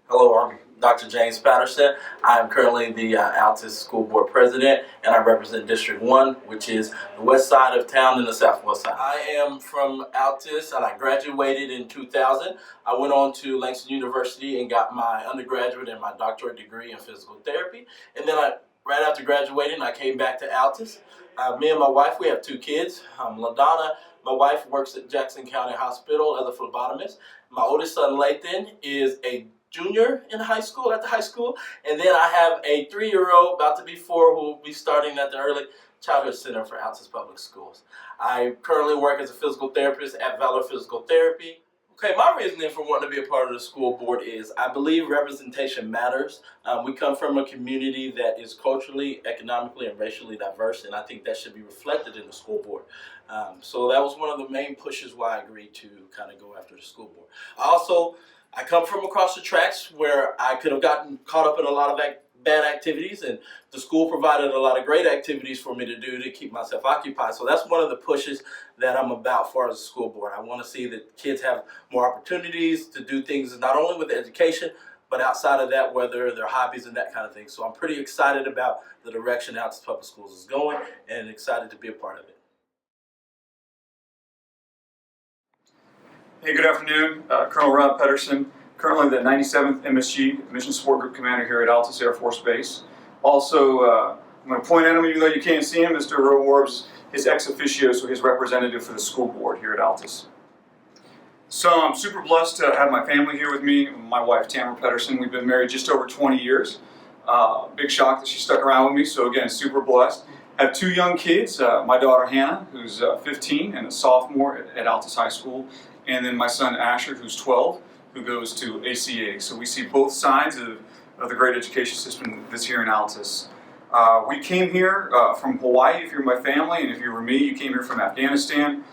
Hello, I'm Dr. James Patterson. I am currently the Altus School Board President, and I represent District 1, which is the west side of town and the southwest side. I am from Altus, and I graduated in 2000. I went on to Langston University and got my undergraduate and my doctorate degree in physical therapy. And then right after graduating, I came back to Altus. Me and my wife, we have two kids. LaDonna, my wife, works at Jackson County Hospital as a phlebotomist. My oldest son, Lathan, is a junior in high school, at the high school. And then I have a 3-year-old, about to be 4, who will be starting at the Early Childhood Center for Altus Public Schools. I currently work as a physical therapist at Valor Physical Therapy. Okay, my reasoning for wanting to be a part of the school board is I believe representation matters. We come from a community that is culturally, economically, and racially diverse, and I think that should be reflected in the school board. So that was one of the main pushes why I agreed to kind of go after the school board. I come from across the tracks where I could have gotten caught up in a lot of bad activities, and the school provided a lot of great activities for me to do to keep myself occupied. So that's one of the pushes that I'm about for as a school board. I want to see that kids have more opportunities to do things not only with education, but outside of that, whether they're hobbies and that kind of thing. So I'm pretty excited about the direction Altus Public Schools is going and excited to be a part of it. Hey, good afternoon. Colonel Rob Pedersen, currently the 97th MSG, Mission Support Group Commander here at Altus Air Force Base. Also, I'm going to point at him, even though you can't see him, Mr. Rowarb, his ex officio, so his representative for the school board here at Altus. So I'm super blessed to have my family here with me, my wife Tamara Pedersen. We've been married just over 20 years. Big shock that she stuck around with me, so again, super blessed. I have 2 young kids, my daughter Hannah, who's 15 and a sophomore at Altus High School, and then my son Asher, who's 12, who goes to ACA. So we see both sides of the great education system that's here in Altus. We came here from Hawaii, if you're my family, and if you were me, you came here from Afghanistan.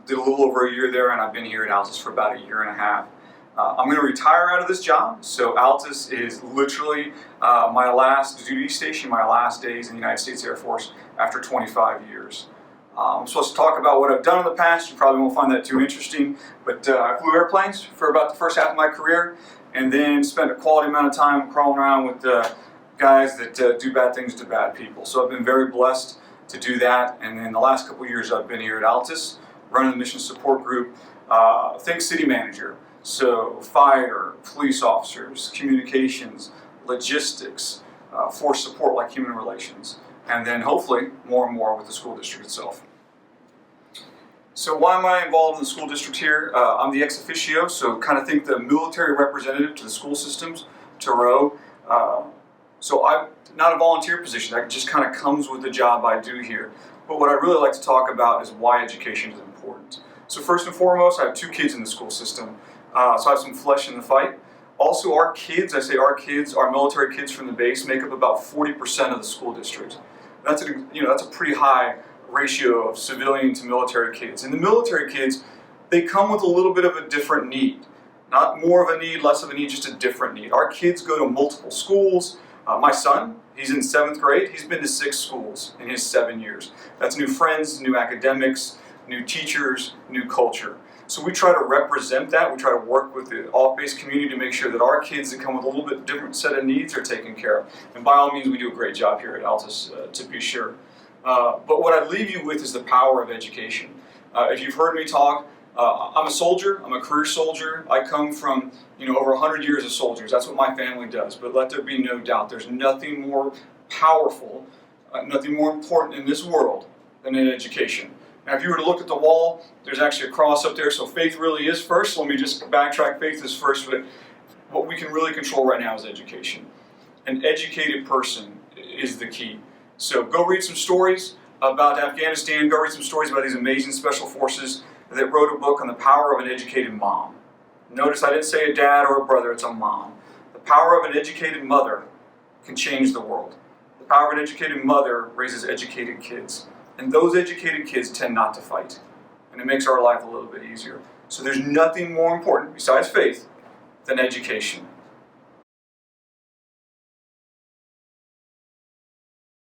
Did a little over a year there, and I've been here at Altus for about a year and a half. I'm going to retire out of this job, so Altus is literally my last duty station, my last days in the United States Air Force after 25 years. I'm supposed to talk about what I've done in the past. You probably won't find that too interesting, but I flew airplanes for about the first half of my career, and then spent a quality amount of time crawling around with guys that do bad things to bad people. So I've been very blessed to do that, and then the last couple of years I've been here at Altus, running the mission support group. Think city manager, so fire, police officers, communications, logistics, force support like human relations, and then hopefully more and more with the school district itself. So why am I involved in the school district here? I'm the ex officio, so kind of think the military representative to the school systems, to row. So I'm not a volunteer position, that just kind of comes with the job I do here. But what I really like to talk about is why education is important. So first and foremost, I have 2 kids in the school system, so I have some flesh in the fight. Also, our kids, I say our kids, our military kids from the base make up about 40% of the school district. That's a pretty high ratio of civilian to military kids. And the military kids, they come with a little bit of a different need. Not more of a need, less of a need, just a different need. Our kids go to multiple schools. My son, he's in 7th grade. He's been to 6 schools in his 7 years. That's new friends, new academics, new teachers, new culture. So we try to represent that. We try to work with the off-base community to make sure that our kids that come with a little bit different set of needs are taken care of. And by all means, we do a great job here at Altus, to be sure. But what I leave you with is the power of education. If you've heard me talk, I'm a soldier. I'm a career soldier. I come from over 100 years of soldiers. That's what my family does. But let there be no doubt, there's nothing more powerful, nothing more important in this world than in education. Now, if you were to look at the wall, there's actually a cross up there, so faith really is first. So let me just backtrack, faith is first, but what we can really control right now is education. An educated person is the key. So go read some stories about Afghanistan, go read some stories about these amazing special forces that wrote a book on the power of an educated mom. Notice I didn't say a dad or a brother, it's a mom. The power of an educated mother can change the world. The power of an educated mother raises educated kids. And those educated kids tend not to fight. And it makes our life a little bit easier. So there's nothing more important, besides faith, than education.